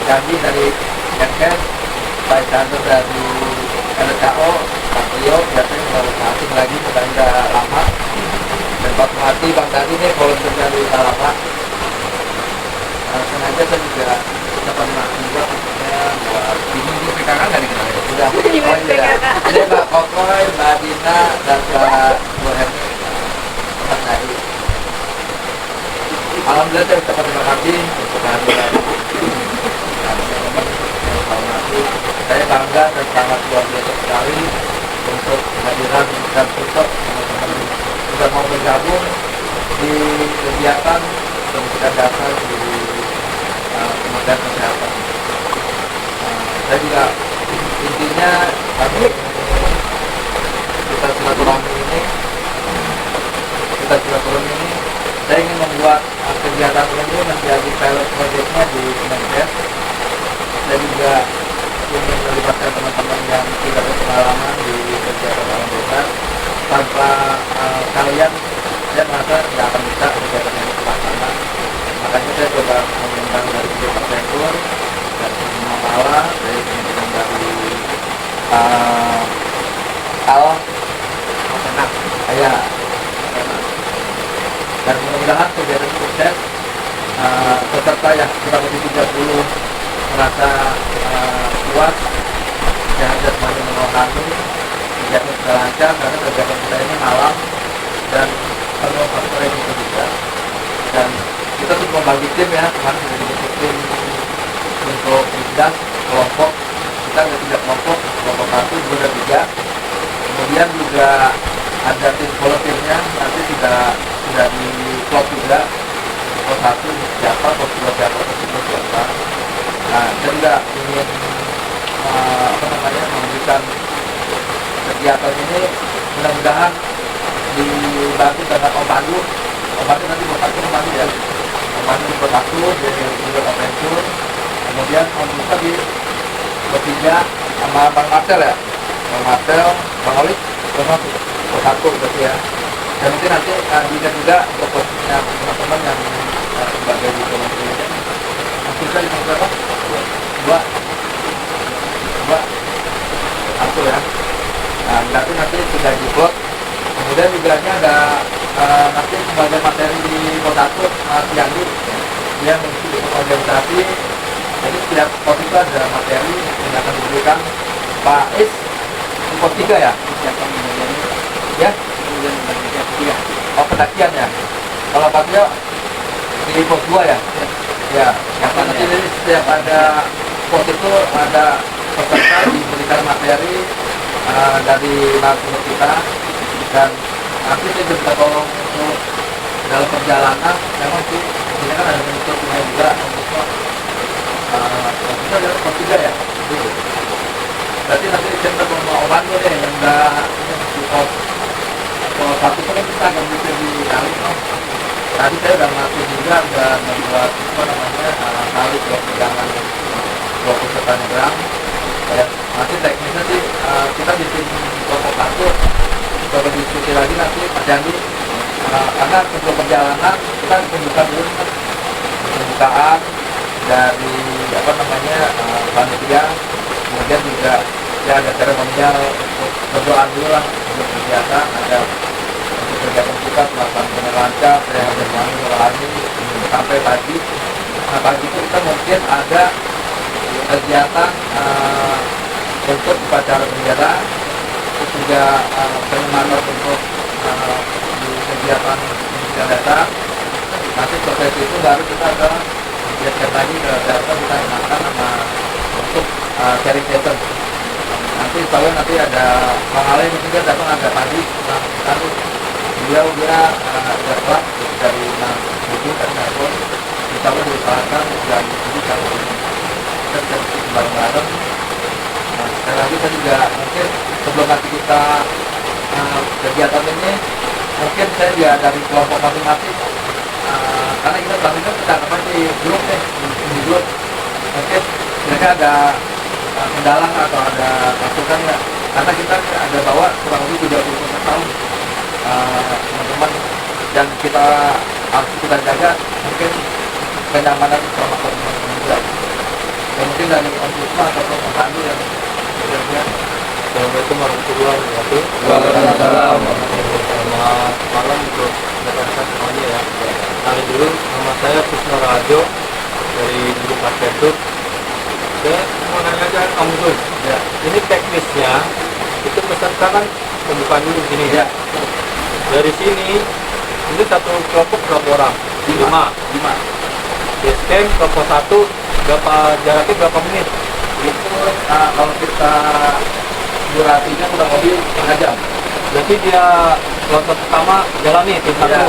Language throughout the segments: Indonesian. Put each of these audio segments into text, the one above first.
janji dari Kemenkes, baik kader dari LKO, Pak Trio, biasanya nggak asing lagi, sudah lama. Dan Pak Mati, Bang Tadi ini volunteer dari lama. Sengaja saya juga dapat juga buat Ini PKK nggak dikenal ya? sudah. Oh iya, ini Pak Kokoy, Mbak Dina, dan Pak Bu Herni, Pak Tadi. Alhamdulillah saya ucapkan terima kasih untuk kehadiran teman-teman yang hormati. Saya bangga dan sangat luar biasa sekali untuk kehadiran dan support teman-teman sudah mau bergabung di kegiatan pendidikan dasar di Kementerian Kesehatan. Saya juga intinya kami kita silaturahmi ini saya ingin membuat kegiatan ini menjadi pilot projectnya di Kemenkes. Saya juga ingin melibatkan teman-teman yang tidak berpengalaman di kegiatan alam bebas. Tanpa kalian, saya merasa tidak akan bisa kegiatan yang terlaksana. Makanya saya coba mengundang dari Pak Sentur, dari semua Mala, dari teman-teman dari Masenak, ayah, dan mudah-mudahan kegiatan sukses. Peserta yang kurang lebih 30 merasa puas, sehat jasmani dan rohani, kegiatan sudah lancar karena kegiatan kita ini malam dan penuh faktor resiko juga. Dan kita tuh membagi tim ya, kemarin sudah dibentuk tim untuk bidang kelompok. Kita ada 3 kelompok 1, 2, dan 3. Kemudian juga ada tim volunteernya, nanti sudah di plot juga. Pos 1 siapa, pos 2 siapa, pos 3 siapa. Nah, saya juga ingin memberikan kegiatan ini mudah-mudahan dibantu dengan Om Pandu. Om Pandu nanti Om Pandu ya. Om Pandu di pos 1, jadi adventure. Kemudian Om Musa di pos 3 sama Bang Marcel ya. Bang Marcel, Bang Olik, pos 1 berarti ya. Dan mungkin nanti dilihat juga untuk posisinya teman-teman yang sebagai di kementerian. Mungkin saya di berapa? 2 1 ya. Nah, berarti nanti sudah di plot. Kemudian juga ini ada nanti sebagai materi di pos 1 Mas Yandi, dia mengisi organisasi. Jadi setiap pos itu ada materi yang akan diberikan. Pak Is di pos 3 ya? Ya? Oh, pendakian ya? Kalau Pak Tio di pos 2 ya? Ya, karena nanti dari setiap ada pos itu ada peserta diberikan materi dari narasumber kita. Dan nanti saya juga tolong untuk dalam perjalanan, memang sih ini kan ada menuturnya juga untuk kita dari pos 3 ya? Berarti nanti kita mau Oman deh yang udah di pos 1 kan kita agak bisa dikali. Tadi saya udah melatih juga, udah membuat tali buat pegangan 20 setan gram. Ya, nanti teknisnya sih kita bikin kelompok 1, coba diskusi lagi nanti Mas Yandi. Karena sebelum perjalanan kita pembukaan dulu, pembukaan dari panitia, kemudian juga ya ada seremonial untuk berdoa dulu lah untuk kegiatan, ada untuk kegiatan kita melakukan dengan lancar, saya jasmani rohani sampai pagi. Nah, pagi itu kita mungkin ada kegiatan untuk upacara bendera, terus juga penyematan untuk di kegiatan pendidikan dasar. Nanti selesai itu baru kita ke lihat lagi ke data, kita makan sama untuk sharing session. Nanti insya nanti ada Bang Ale mungkin dia datang agak pagi. Nah, lalu dia ada kelas dari buku dan telepon. Insya Allah diusahakan dan jadi kalau kita bisa diskusi bareng-bareng. Nah, sekali lagi saya juga mungkin sebelum nanti kita kegiatan ini, mungkin saya juga dari kelompok masing-masing. Karena kita selama ini kita dapat di grup nih, di grup. Mungkin mereka ada kendala atau ada masukan ya, karena kita ada bawa kurang lebih 30 tahun teman-teman yang kita harus kita jaga mungkin kenyamanan sama teman-teman juga. mungkin dari Om Puspa atau Om Pandu yang bekerja. Assalamualaikum warahmatullahi wabarakatuh. Waalaikumsalam. Selamat malam untuk rekan-rekan semuanya ya. Kali dulu nama saya Puspa Rajo dari Grup Arketur. Saya mau nanya aja Om Gus. Ya. Ini teknisnya itu peserta kan pembukaan dulu gini Ya. Dari sini ini satu kelompok berapa orang? 5. Base camp kelompok 1 berapa jaraknya berapa menit? Itu kalau kita durasinya kurang lebih setengah jam. Berarti dia kelompok pertama jalani tim 1. Iya.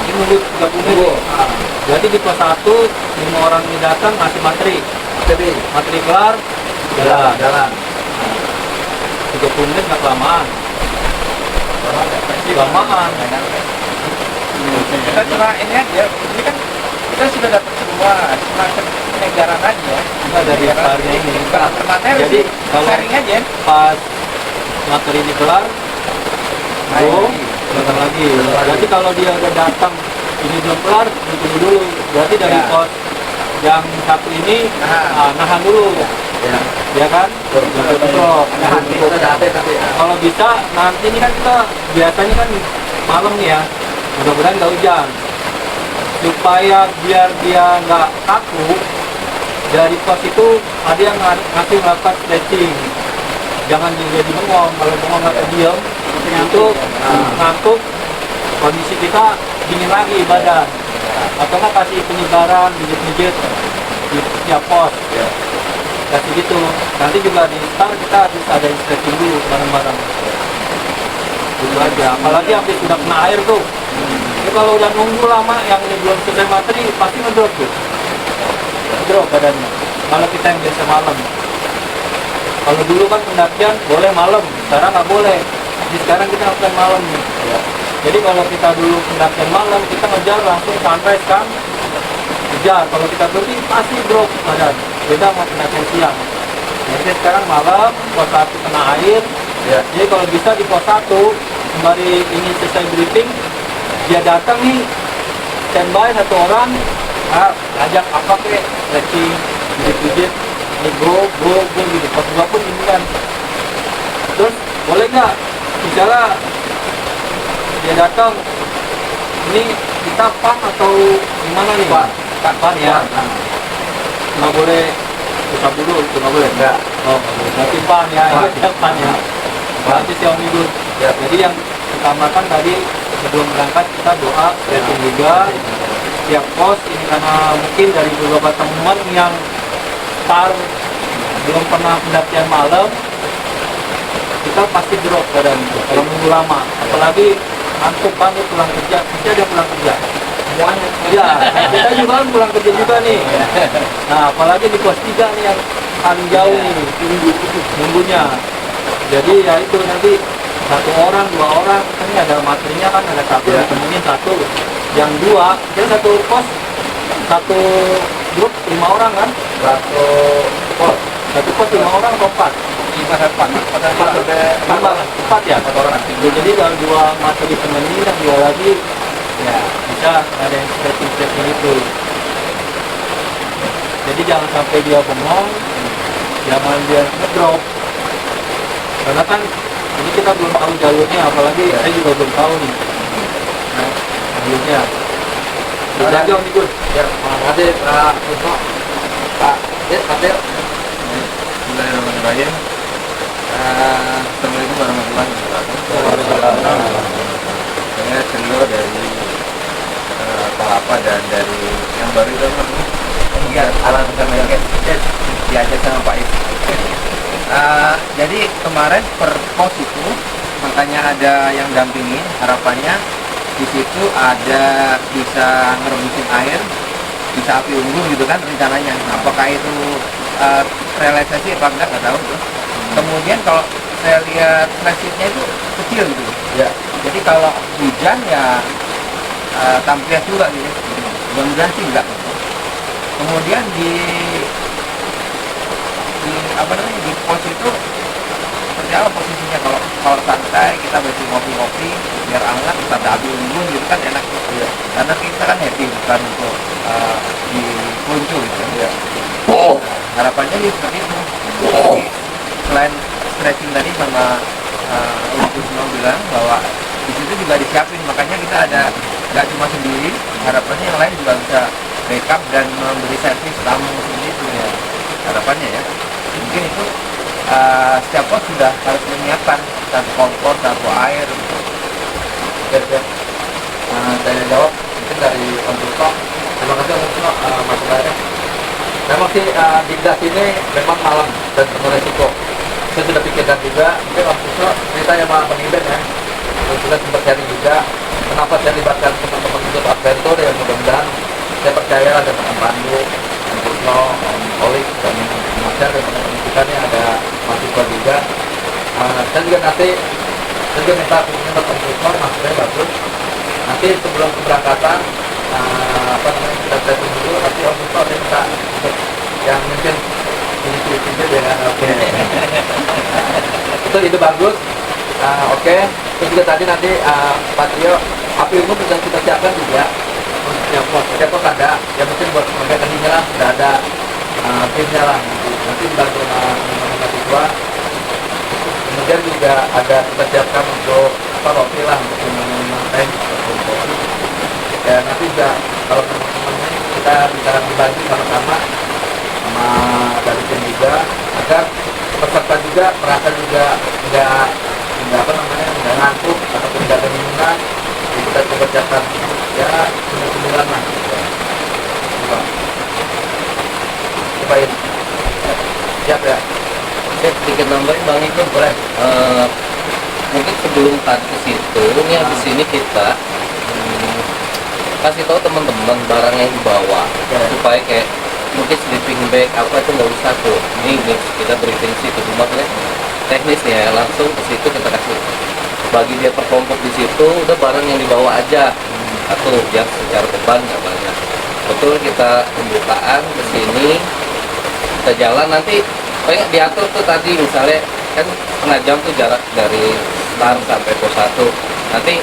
Ini nunggu 30 menit. Tunggu. Jadi di pos 1 5 orang ini datang ngasih materi. Jadi Materi kelar jalan. jalan. 30 menit nggak kelamaan. Kelamaan. Kita cuma ini aja, ini kan kita sudah dapat semua semacam pengejaran aja. Enggak dari kelarnya ini. Bukan materi Jadi sih, kalau sharing aja. pas materi ini kelar, go, datang lagi. Berarti kalau dia udah datang ini belum kelar, ditunggu dulu. Berarti dari Ya. pos yang satu ini Nahan. nahan dulu, Ya. ya kan? Untuk Nah, kita udah ada tapi ya. kalau bisa nanti ini kan kita biasanya kan malam nih ya, mudah-mudahan nggak hujan, supaya biar dia nggak kaku. Dari pos itu ada yang ngasih melakukan stretching, jangan jadi bengong. Kalau bengong atau diam itu ngantuk, kondisi kita dingin lagi badan, atau nggak kasih penyegaran pijit-pijit di setiap pos. Ya. Kasih gitu, nanti juga di start kita harus ada stretching dulu bareng-bareng. Gitu aja, apalagi habis udah kena air tuh. Jadi kalau udah nunggu lama yang belum selesai materi pasti ngedrop tuh. Ngedrop badannya. Kalau kita yang biasa malam. Kalau dulu kan pendakian boleh malam, sekarang nggak boleh. Jadi sekarang kita lakukan malam nih. Ya. Jadi kalau kita dulu pendakian malam, kita ngejar langsung sunrise kan. Kejar, kalau kita berhenti pasti drop badan. Beda sama pendakian siang. Jadi sekarang malam, pos 1 kena air. Ya. Jadi kalau bisa di pos 1, sembari ini selesai briefing, dia datang nih, standby satu orang, ngajak apa kek, stretching, pijit-pijit, ini go gitu. Pos 2 pun ini kan. Terus boleh nggak, misalnya dia datang, ini kita pan atau gimana nih? Pan ya. Nggak boleh usap dulu, itu nggak boleh. Enggak. Oh, nggak boleh. Berarti pan ya, ya pan ya. Berarti si Om Idul. Ya. Jadi yang utamakan tadi sebelum berangkat kita doa, stretching juga. Setiap pos ini karena mungkin dari beberapa teman yang start belum pernah pendakian malam, kita pasti drop badan kalau nunggu lama. Apalagi ngantuk banget pulang kerja, kita ada pulang kerja. Semuanya. Iya, kita juga kan pulang kerja juga nih. Nah, apalagi di pos 3 nih yang paling jauh nih, nunggunya. Jadi ya itu nanti satu orang, 2 orang, kan ini ada materinya kan, ada satu, Ya. ditemenin satu. Yang 2, jadi satu pos, satu grup 5 orang kan? Satu pos 5 orang atau 4? 4 ya? 4 orang. Jadi kalau 2 materi temenin dan 2 lagi, ya bisa ada yang stretching itu. Jadi jangan sampai dia bengong, jangan dia ngedrop. Karena kan ini kita belum tahu jalurnya, apalagi saya juga belum tahu nih. Nah, jalurnya. Sudah aja Om Igun. Ya, makasih Pak Puspa. Pak, Adel. Bismillahirrahmanirrahim. Assalamualaikum warahmatullahi wabarakatuh. Saya Celo dari Palapa dan dari yang baru itu Iya, alat bersama ya. diajak sama Pak Is. Jadi kemarin per pos itu makanya ada yang dampingin, harapannya di situ ada bisa ngerebusin air, bisa api unggun gitu kan rencananya. Apakah itu realisasi apa enggak nggak tahu tuh. Kemudian kalau saya lihat flashlight-nya itu kecil gitu. Ya. Jadi kalau hujan ya tampias juga gitu. Mudah-mudahan sih enggak. Kemudian di apa namanya di pos itu seperti apa posisinya kalau santai kita besi ngopi-ngopi biar hangat kita ada api unggun gitu kan enak ya. Karena kita kan happy bukan untuk di ponco gitu ya. harapannya sih seperti itu. Selain stretching tadi sama Ibu semua bilang bahwa di situ juga disiapin, makanya kita ada nggak cuma sendiri, harapannya yang lain juga bisa backup dan memberi servis tamu seperti itu ya harapannya ya. Mungkin itu setiap pos sudah harus menyiapkan satu kompor, satu air. Oke. Saya jawab mungkin dari Om Puto. Terima kasih Om Puto masukannya. Memang sih di gas ini memang malam dan penuh resiko. Saya sudah pikirkan juga, mungkin Om Puto cerita yang sama pengiben ya. Dan sudah sempat sharing juga. Kenapa saya libatkan teman-teman untuk adventure yang mudah-mudahan saya percaya ada teman Pandu, Om Puto, Om Olik, dan Mas dan teman-teman kita nih ada mahasiswa juga. Saya juga nanti saya juga minta khususnya untuk Om Puto, maksudnya bagus. Nanti sebelum keberangkatan kita setting dulu, nanti Om Puto saya minta untuk yang mungkin ini ya kan, oke. Itu ide bagus. Oke. Terus juga tadi nanti Pak Trio, api umum sudah kita siapkan juga. Yang pos ada, yang mungkin buat mereka tadinya lah sudah ada timnya lah. Nanti dibantu teman-teman mahasiswa. Kemudian juga ada kita siapkan untuk roti lah untuk teman-teman teh. Ya nanti juga kalau teman-teman ini kita bisa berbagi sama-sama sama dari tim juga agar peserta juga merasa juga nggak nggak ngantuk ataupun nggak kebingungan. Jadi kita coba siapkan ya cemilan lah. Cobain. Siap ya. Oke, sedikit nambahin Bang Iko boleh. Mungkin sebelum tadi ke situ, ini habis ini kita kasih tahu teman-teman barang yang dibawa supaya kayak mungkin sleeping bag apa itu nggak usah tuh. Ini kita briefing sih itu cuma teknis ya, langsung ke situ kita kasih bagi dia per kelompok di situ, udah barang yang dibawa aja atau biar secara beban nggak banyak. Betul, kita pembukaan ke sini, kita jalan nanti kayak diatur tuh tadi misalnya kan setengah jam tuh jarak dari start sampai pos 1. Nanti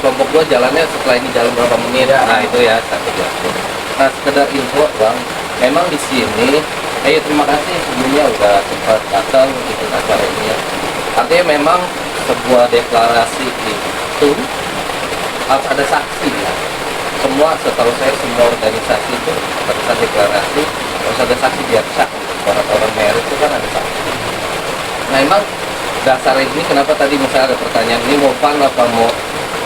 kelompok gua jalannya setelah ini jalan berapa menit, nah itu ya satu jam. Nah sekedar info Bang, memang di sini terima kasih sebelumnya udah sempat datang ikut acara ini ya. Artinya memang sebuah deklarasi itu harus ada saksi ya. Setahu saya semua organisasi itu pada saat deklarasi harus ada saksi biar sah. Orang merit itu kan ada saksi. Nah emang dasar ini kenapa tadi misalnya ada pertanyaan ini mau fun apa mau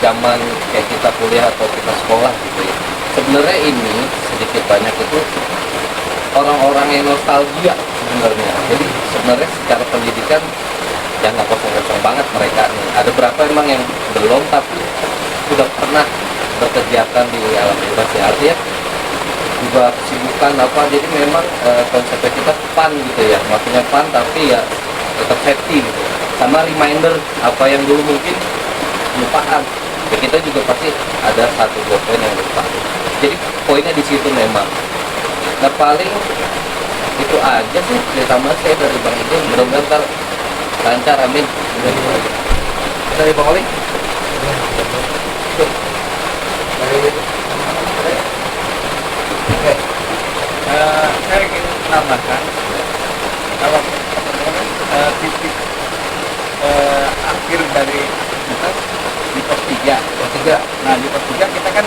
zaman kayak kita kuliah atau kita sekolah gitu ya. Sebenarnya ini sedikit banyak itu orang-orang yang nostalgia sebenarnya. Jadi sebenarnya secara pendidikan yang nggak kosong-kosong banget mereka nih. Ada berapa emang yang belum tapi sudah pernah berkegiatan di alam bebas ya. Artinya juga kesibukan apa. Jadi memang konsepnya kita fun gitu ya. Maksudnya fun tapi ya tetap safety gitu. Sama reminder apa yang dulu mungkin lupakan. Ya kita juga pasti ada 1-2 poin yang lupa. Jadi poinnya di situ memang. Nah paling itu aja sih cerita mas saya dari Bang Iko. Mudah-mudahan lancar, amin. Dari Bang Oli. Oke. Saya ingin menambahkan kalau titik akhir dari kita di pos 3. Nah di pos 3 kita kan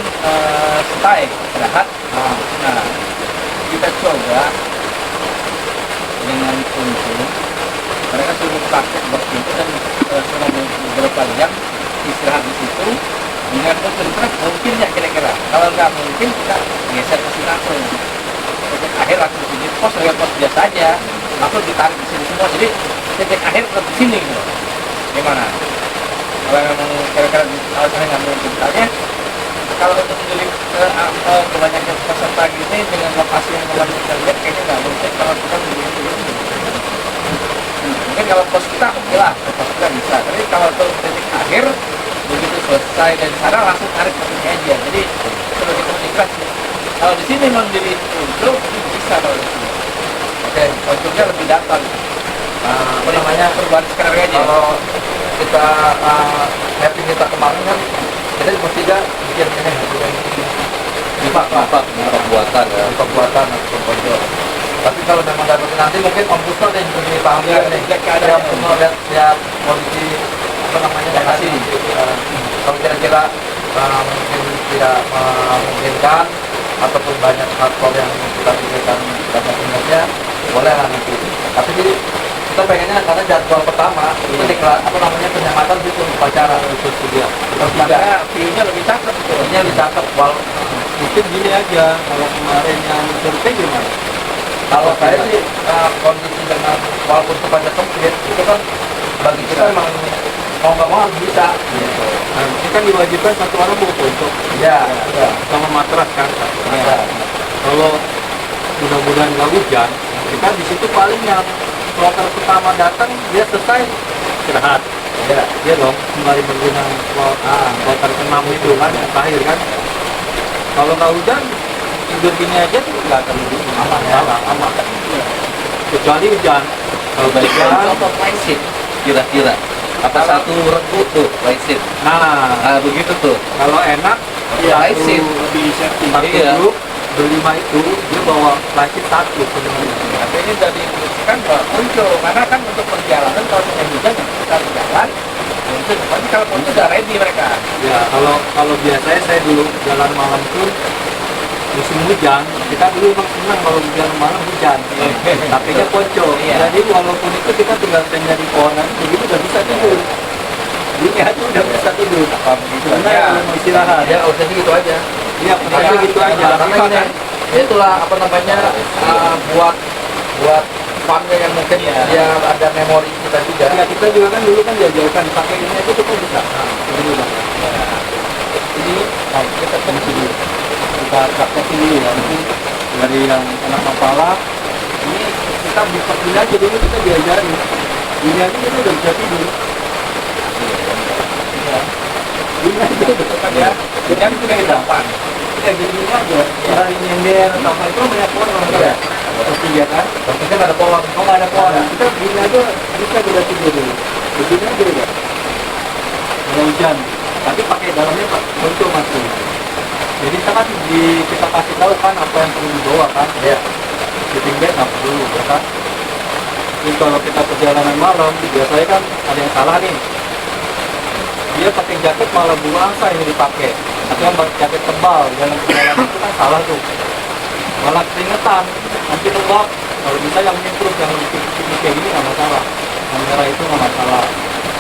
stay istirahat. Nah kita coba dengan kunjung mereka suruh praktek berkumpul dan selama beberapa jam istirahat di situ dengan konsentrasi mungkin ya kira-kira. Kalau nggak mungkin kita geser ke sini langsung. Titik akhir langsung di pos biasa aja, langsung ditarik ke sini semua. Jadi titik akhir ke sini gitu. Gimana? Kalau memang kira-kira alasannya nggak mungkin misalnya kalau untuk menjadi kebanyakan peserta gini dengan lokasi yang kemarin kita lihat kayaknya nggak mungkin kalau kita begini. Mungkin kalau pos kita oke lah, pos kita bisa. Tapi kalau untuk titik akhir begitu selesai dari sana langsung tarik ke sini aja. Jadi sebagai komunikasi. Kalau di sini memang jadi untuk bisa kalau di sini. Oke, konturnya lebih datar. Apa namanya? Perubahan sekarang aja. Kalau kita mapping kita kemarin kan kita di pos 3 bikin ini Pak buatan ya. pembuatan ataupun pojok. Tapi kalau memang dapat nanti mungkin Om Pusno yang lebih paham Ya, nih. cek keadaan. Siap Pusno lihat kondisi apa namanya lokasi. Kalau kira-kira mungkin tidak memungkinkan ataupun banyak faktor yang kita pikirkan banyak minusnya, boleh lah nanti. Tapi jadi kita pengennya karena jadwal pertama itu apa namanya penyematan itu upacara khusus dia. Karena view-nya lebih cakep tuh. Ini yang dicatat Mungkin gini aja, kalau kemarin yang survei gimana? kalau saya sih kondisi dengan walaupun tempatnya sempit itu kan bagi kita memang mau nggak mau harus bisa. Gitu. Nah, ini kan diwajibkan satu orang bawa ponco Ya, ya. sama matras kan. Ya. Kalau mudah-mudahan nggak hujan, kita di situ paling yang kloter pertama datang dia selesai istirahat. Ya. Dia dong kembali menggunakan kloter ke-6 itu kan yang terakhir kan. Kalau nggak hujan tidur gini aja tuh nggak akan lebih Aman ya. aman. Kecuali hujan. Kalau hujan, Contoh flight seat kira-kira apa satu regu tuh flight seat. nah Begitu tuh. kalau enak Flight satu seat. lebih safety. Satu Iya. grup berlima itu dia bawa plastik satu sebenarnya. Tapi ini sudah diinstruksikan bahwa ponco, karena kan untuk perjalanan kalau musim hujan kita jalan ponco, tapi kalau ponco sudah ready mereka. Ya kalau biasanya saya dulu jalan malam pun musim hujan, kita dulu memang senang kalau hujan malam hujan. Pakainya ponco. Iya. Jadi walaupun itu kita tinggal tenda di pohonan, begitu udah bisa tidur. Ini aja udah bisa tidur. Apa begitu Karena aja. kalau mau istirahat. Ya, udah gitu aja. Iya, pengennya gitu aja. Karena ini itulah apa namanya buat funnya yang mungkin dia ada memori kita juga. Ya kita juga kan dulu kan diajarkan pakai ini aja kita bisa. Ini udah. Ini kita kondisi dulu. Kita praktekin dulu ya. Mungkin dari yang anak kepala ini kita buka ini aja dulu kita diajarin. Ini aja kita udah bisa tidur. Ini aja udah Kan ya, hujan itu dari depan. kita gini aja. Dari nyender atau apa itu banyak pohon. Iya. Pasti ya kan. Tapi kan ada pohon. Oh nggak ada pohon. Kita gini aja bisa udah tidur dulu. Begini aja udah. Ada hujan. Tapi pakai dalamnya pak ponco masuk. Jadi kita kan kita kasih tahu kan apa yang perlu dibawa kan. Ya. Sleeping bag nggak perlu ya kan. Jadi kalau kita perjalanan malam biasanya kan ada yang salah nih. Dia pakai jaket malah buangsa ini dipakai. Atau yang pakai jaket tebal dalam perjalanan itu kan salah tuh. Malah keringetan, nanti lembab. Kalau bisa yang terus yang tipis-tipis kayak gini nggak masalah. Yang merah itu nggak masalah.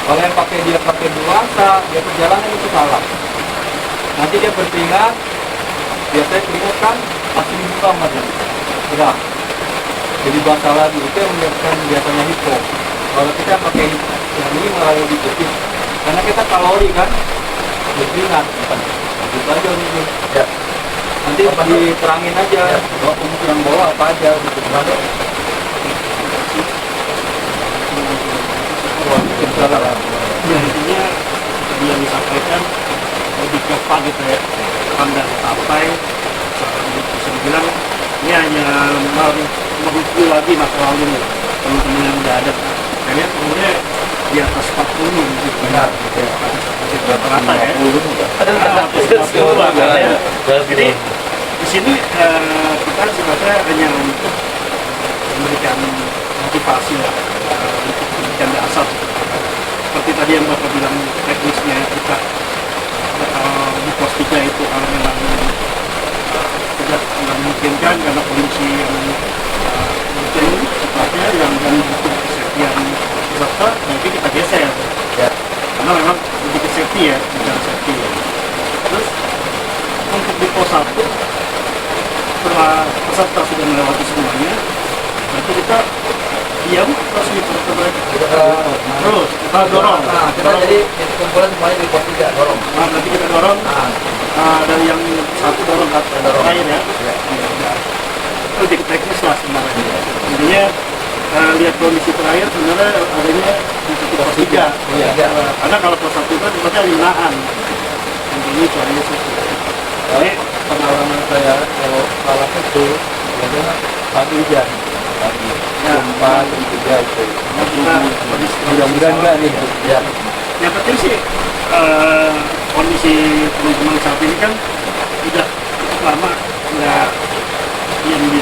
Kalau yang dia pakai buangsa, dia perjalanan itu salah. Nanti dia berkeringat, biasanya keringat kan pasti dibuka mas. Udah, jadi basah lagi. Itu yang menyebabkan biasanya hipo. Kalau kita pakai yang ini malah lebih tipis. Karena kita kalori kan, berkeringat. Itu aja ini. Ya. Nanti diterangin aja bahwa kemungkinan bawa apa aja gitu. Gimana? Ya, intinya seperti yang disampaikan lebih ke fun gitu ya, fun dan sampai bisa dibilang ini hanya mereview lagi masa lalu nih teman-teman yang udah ada. Saya lihat umurnya di atas 40 gitu. Benar. Rata-rata ya. Jadi di sini kita sebenarnya hanya untuk memberikan motivasi lah, untuk memberikan dasar. Seperti tadi yang Bapak bilang teknisnya kita di pos 3 itu kalau memang tidak memungkinkan karena kondisi yang mungkin sifatnya yang butuh kesehatan peserta, mungkin kita geser. Ya. Karena memang lebih ke safety ya, bukan safety ya. Terus untuk di pos 1 setelah peserta sudah melewati semuanya, berarti kita diam terus terus kita dorong. Nah, kita jadi kumpulan semuanya di pos 3 dorong. Nah, nanti kita dorong dari yang satu dorong ke terakhir ya. Itu lebih teknis lah sebenarnya. Intinya lihat kondisi terakhir sebenarnya adanya di pos 3. Iya. Karena kalau pos 1 itu sebenarnya rinaan. Intinya itu aja sih. Tapi pengalaman saya kalau salah itu biasanya pagi hujan. Pagi. Jam 4, jam 3 itu. Kita Mudah-mudahan enggak nih. Ya. yang penting sih kondisi teman-teman saat ini kan udah cukup lama nggak yang di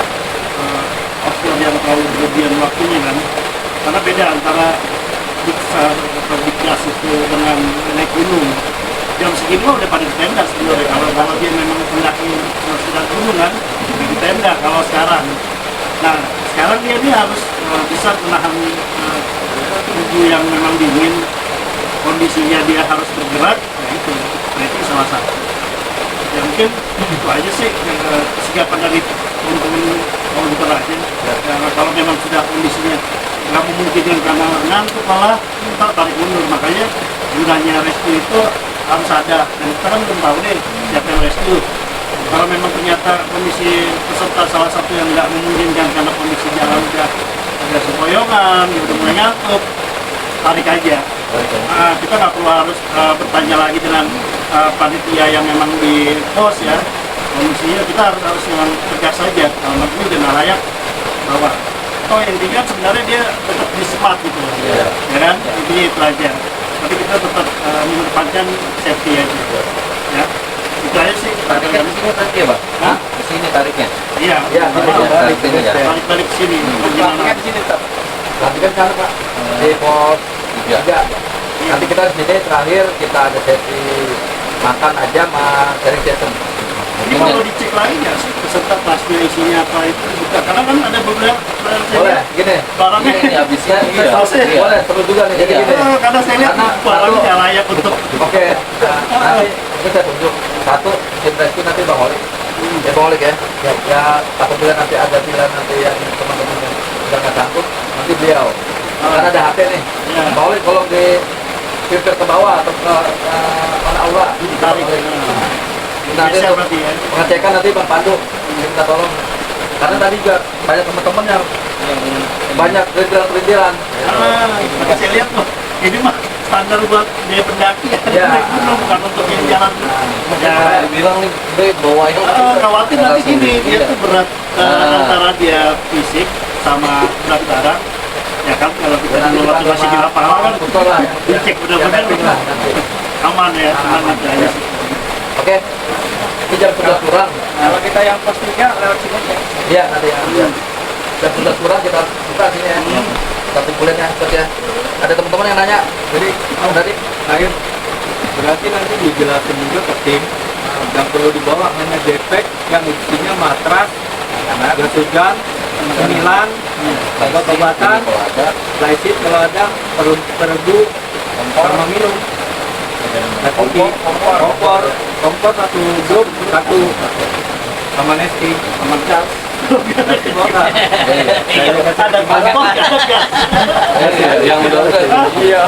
outdoor kelebihan waktunya kan, karena beda antara diksar atau diklas itu dengan naik gunung. Jam segini mah udah pada di tenda sebenarnya, kalau dia memang mendaki sedang gunung kan di tenda kalau sekarang. Nah sekarang dia ini harus bisa menahan tubuh yang memang dingin, kondisinya dia harus bergerak. Nah itu salah satu. Ya mungkin itu aja sih kesigapan dari teman-teman volunteer aja. Karena kalau memang sudah kondisinya nggak memungkinkan karena ngantuk malah ntar tarik mundur. Makanya gunanya rescue itu harus ada, dan kita kan belum tahu nih siapa yang rescue. Kalau memang ternyata kondisi peserta salah satu yang nggak memungkinkan karena kondisi jalan udah ada sempoyongan, udah mulai ngantuk, tarik aja. Kita nggak perlu harus bertanya lagi dengan panitia yang memang di pos ya. Kondisinya kita harus memang tegas saja. Kalau ini udah nggak layak bawa. Oh intinya sebenarnya dia tetap di smart gitu, ya kan? Intinya itu aja. Tapi kita tetap mengedepankan safety aja. Ya, itu aja sih. Tariknya di sini tadi ya, Bang? Hah? Di sini tariknya. Iya, Iya, Tarik sini ya. balik ke sini. Tariknya di sini tetap. Nanti kan sana Pak, di pos 3. Nanti kita di sini terakhir kita ada sesi makan aja sama sharing session. Ini kalau dicek lagi nggak sih peserta tasnya isinya apa itu buka, karena kan ada beberapa Boleh, gini. barangnya Ini habisnya iya. Iya. Boleh, seru juga nih. Jadi Iya. gini. karena saya lihat Karena barangnya satu- nggak layak untuk Oke, nanti ini saya tunjuk. Satu, tim rescue nanti Bang Olik. Ya Bang Olik ya. Ya, apabila nanti ada pilihan nanti yang teman-teman yang udah nggak sanggup, nanti beliau. Karena ada HP nih. Ya. Bang Olik tolong di filter ke bawah atau ke mana aula. tarik. Nanti Biasa untuk berarti ya. pengecekan nanti Bang Pandu minta tolong. Karena tadi juga banyak teman-teman yang banyak perintilan-perintilan. Maka saya lihat tuh, ini mah standar buat dia pendaki ya. Ya. Naik gunung, bukan untuk yang jalan. Ya, bilang nih Bre, bawain khawatir nanti gini, dia Iya. tuh berat antara dia fisik sama berat badan. Ya kan, kalau kita Nanti dulu waktu kita masih di sama- lapangan kan, betul lah. dicek Ya, benar-benar mapping lah nanti. aman ya, aman aja sih. Oke. Ini jam 11 kurang. Kalau kita yang pos 3 lewat sini aja. Iya, nanti ya. Jam 11 kurang kita buka sini ya. Kita kumpulin ya, Coach ya. Ada teman-teman yang nanya. Jadi, tadi Akhir berarti nanti dijelasin juga ke tim yang perlu dibawa hanya backpack yang isinya matras, jas hujan, cemilan, obat-obatan, flysheet kalau ada, peregu, sama minum. Nah, kopi, kompor satu grup, satu sama nesti, sama gas. Ada kompor, ada gas. yang udah iya.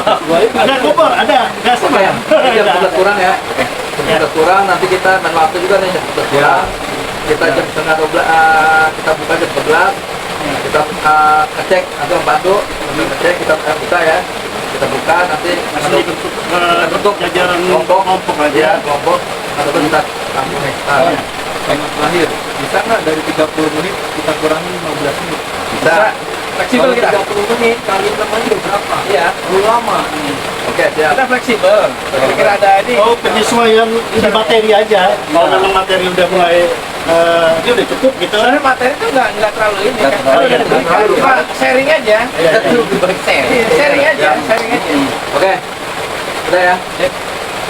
Ada kompor, ada gas. Oke, ini jam 11 kurang ya. Jam 11 kurang, nanti kita main waktu juga nih jam 11 kurang. Kita jam setengah 12, kita buka jam 11. Kita ngecek, nanti membantu, ngecek, kita buka ya. Kita buka, nanti Masih bentuk jajaran kelompok aja. ya, kelompok, atau kita tampung nih. Nah, Sama terakhir, bisa nggak dari 30 menit kita kurangi 15 menit? bisa. Fleksibel kita. 30 menit kali 6 aja berapa? Iya. Terlalu lama. Oke, siap. Kita fleksibel. Kira-kira ada ini. Oh, penyesuaian di materi aja. Kalau memang materi udah mulai dia udah cukup gitu. Sebenarnya materi itu nggak terlalu ini kan. terlalu, Kalau udah nggak diberikan, terlalu. cuma sharing aja. Iya, iya. Lebih baik sharing. Sharing aja, sharing aja. Oke, udah ya.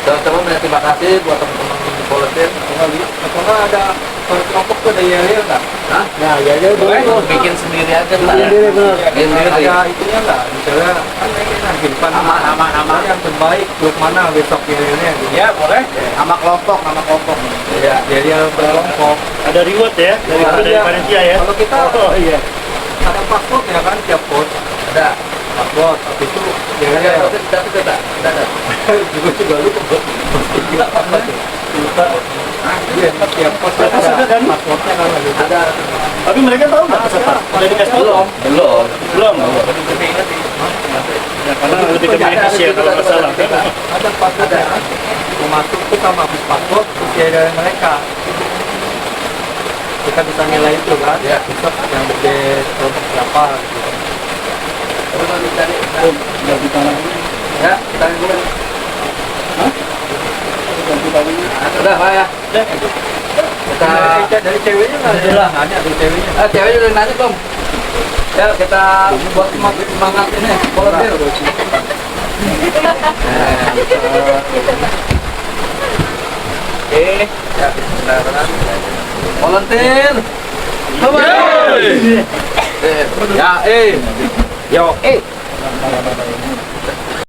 Teman-teman, terima kasih buat teman-teman volunteer. Kembali. Apakah ada kelompok tuh ada yel nggak? Hah? Nah, yel Boleh. bikin sendiri aja lah. Bikin ada itunya nggak? Misalnya kan ini nanti depan Aman. yang terbaik grup mana besok yelnya gitu. Ya boleh. Nama kelompok. Iya. Yel berkelompok. Ada reward ya dari Iya. panitia ya. Kalau kita Oh iya. ada paspor ya kan tiap pos Ada. paspor. Habis itu Iya, yel ada. juga lu gila apa tuh? Iya, tiap pos Pos ada kan? paspornya kan ada. Ada. Tapi mereka tahu nggak peserta? Udah dikasih tahu? Belum. Belum. Ya, karena lebih ke medis ya kalau nggak salah. Ada paspornya. Mau masuk tuh sama habis paspor terus ya dari mereka. Kita bisa nilai itu kan? Ya. Besok yang gede kelompok berapa gitu. Terus nanti cari. Udah kita lagi. Ya, kita dulu. Udah, Pak ya. Kita Dari ceweknya nggak ada nanya dari ceweknya. ceweknya udah nanya belum? Ya kita buat semangat ini volunteer. Oke, ya bismillahirrahmanirrahim. Volunteer. Ya, yo,